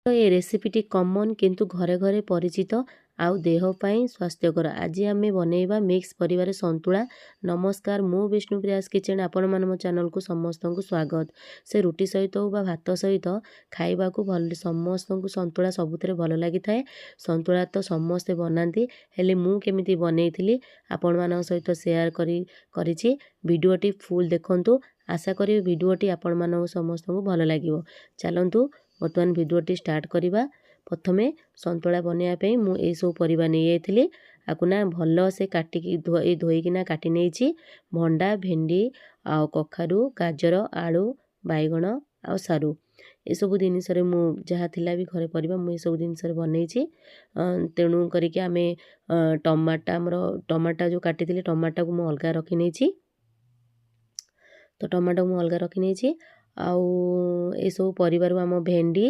तो ये रेसिपीटी कॉमन किंतु घरे घरे परिचित आउ देह पाई स्वास्थ्यकर। आज आम बनैबा मिक्स परिवार संतुला। नमस्कार, मु विष्णुप्रियास किचन आपण मान मो चैनल को समस्त को स्वागत। से रुटी सहित हो बा भात सहित खाइबा को भल समस्त को संतुला सबुतरे भल लगी थाए। संतुला तो समस्ते बनाती हेले मु केमिति बनैथिली आपण मान सहित शेयर करिछि। वीडियोटी फुल देखंतु। आशा करी वीडियोटी आपण मान समस्त को भल लागिवो। चलंतु बर्तमान भिडियोटी स्टार्ट करवा। प्रथमे संतुला बनवाई मुझे सब परिवा नहीं जाइली। आपको ना भल से काटिकी धोईकिना काटी नहीं भंडा, भेंडी, आउ कखारू, गाजर, आलू, बैगण आउ सारू ये सब जिनस जहाँ थिला भी घरे परिवा मुझे सब जिनस बनई। तेणु करके आम टमाटा जो काटी टमाटा को मुझे अलग रखी नहीं। तो टमाटो मुझे अलग रखी नहीं। आउ ये सब परिवार आम भेंडी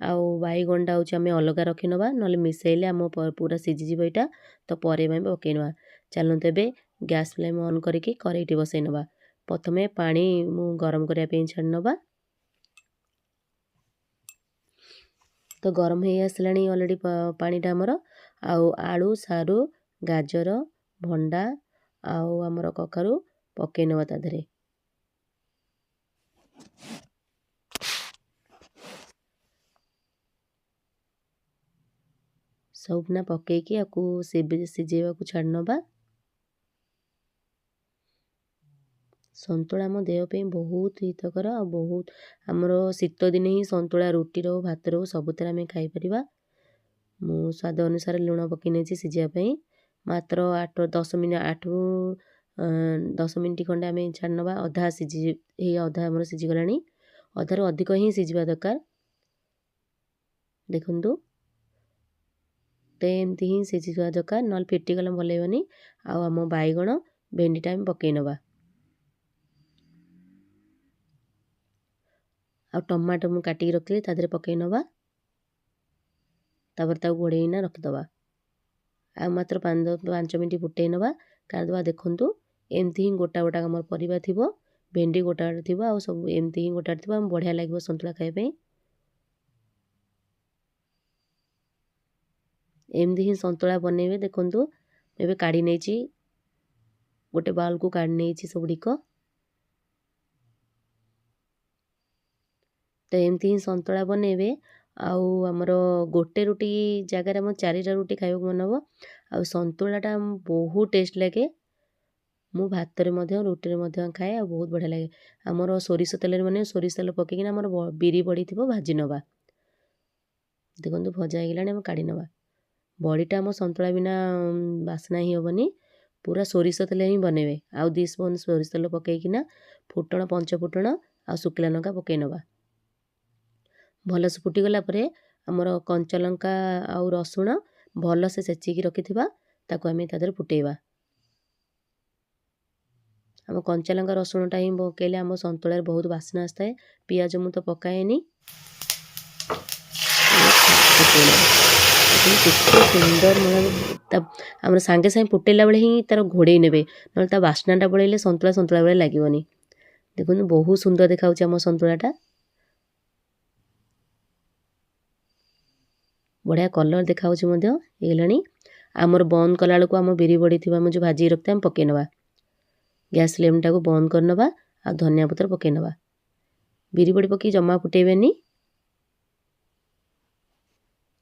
आउ बैगणटा हूँ आम अलग रखी नवा ना मिसेले आम पूरा सीझीज यहाँ। तो पर पकई ना। चलते ए गैस फ्लेम ऑन करके कड़ाईटी बसई नवा। प्रथमे पानी मु गरम करने छाड़ी नवा। तो गरम हो आसला अलरेडी पानीटा आमर। आलू, सारू, गाजर, भंडा आउ आमर कखारू पकई नवा ता देहरे। सबना पकईकी आपको सिझेवा को छाड़ नवा। संतुला आम देह पे बहुत हितकर आ बहुत आमर शीत दिन ही संतुला रुटी रो भात रो सबुतिर आम खाईपर। मु स्वाद अनुसार लुण पकई नहीं सिझापी मात्र 8-10 मिनट 8-10 मिनट खंडे आम छाड़ नवा। अधा सिझी अधा आमर सिझीगला। अधारू अधिक ही सिझा दरकार। देखु तो एमती ही सिझा दरकार ना फिटिगला भल लगनी। आम बैगण भेंडीटा आम पकई नवा। आ टमाटो मु काटिकी रखी तादे पकई नवा। तापर ताको घोड़ेना रखिदवा। आ मात्र 5 मिनट फुटई नवा काढ़ीदवा। देखु एमती ही गोटा गोटा आम परिवा थी। भेंडी गोटा गोटा थी आ सब एमती ही गोटा थी। बढ़िया लगे संतुला खाइबा। एमती ही संतुला बनइबे। देखु एबे काढ़ी नहीं गोटे बाउल को काढ़ी नहीं सबुड़िक। तो एमती ही संतुला बनइबे। आउ आमर गोटे रुटी जगार आम 4टा रुटी खाइबा मन हम। आ संतुलाटा बहुत टेस्ट लगे। मु भात रुटी खाए आ बहुत बढ़िया लगे। आमर सोरिष तेल मैंने सोरिष तेल पकईकिना आमर बिरी बड़ी थी भाजी नवा। देखो भजा होगा आम काढ़ी नवा। बड़ीटा आम संतुला बिना बास्ना ही हेनी। पूरा सोरिष तेल ही बनइबे। आउ 2 स्पून सोरिष तेल पकईकिना फुटण 5 फुटण आ शुखला लंका पकई नवा। भलसे फुटीगला परे आमर कंचा लंका आउ रसुण भलसे सेचिकी रखिथिबा ताको आमे तादर फुटेबा। आम कंचा लंका रसुणटा ही पकईले आम संतुलार बहुत बास्ना आसताए। पियाज मु तो पकाएनी। केते सुंदर आम सांगे सांगे फुटेला बेले ही तार घोड़े नेबे ना ता बास्नाटा पड़ेले संतुला संतुला बेले लागोनी। देखो बहुत सुंदर देखा आम संतुलाटा। बढ़िया कलर देखा होगलानी। आमर बंद कला बेलू आम बिरी बड़ी थी जो भाजी रखते पकई नवा। गैस फ्लेमटा को बंद करनवा। आ धनिया पत्र पकई नवा। बिरी बड़ी पकई जमा फुटेबेनी।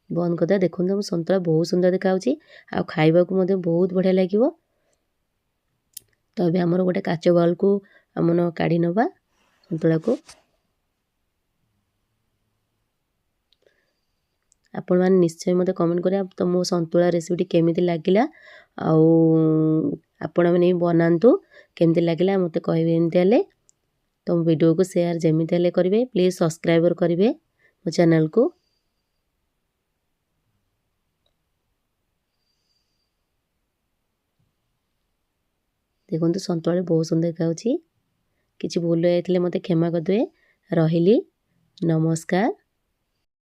बंद करदा। देखो संतुला बहुत सुंदर देखा आ खाइबा को बहुत बढ़िया लगे। तो अभी आमर गोटे काच बाउल को आम काढ़ी नवा संतुला को। आपण मैंने निश्चय मत कमेंट करें तो मो संतुला रेसिपी केमिति लागिला। आपण मैंने बनातु केमिति लागिला मते कहबे। एमती हेले तो वीडियो को शेयर जेमिति हेले करेंगे। प्लीज सब्सक्राइब करेंगे मो चैनल को। देखो संतुला बहुत सुंदर देखा। किसी भूल होते मत क्षमा करदे। रही नमस्कार।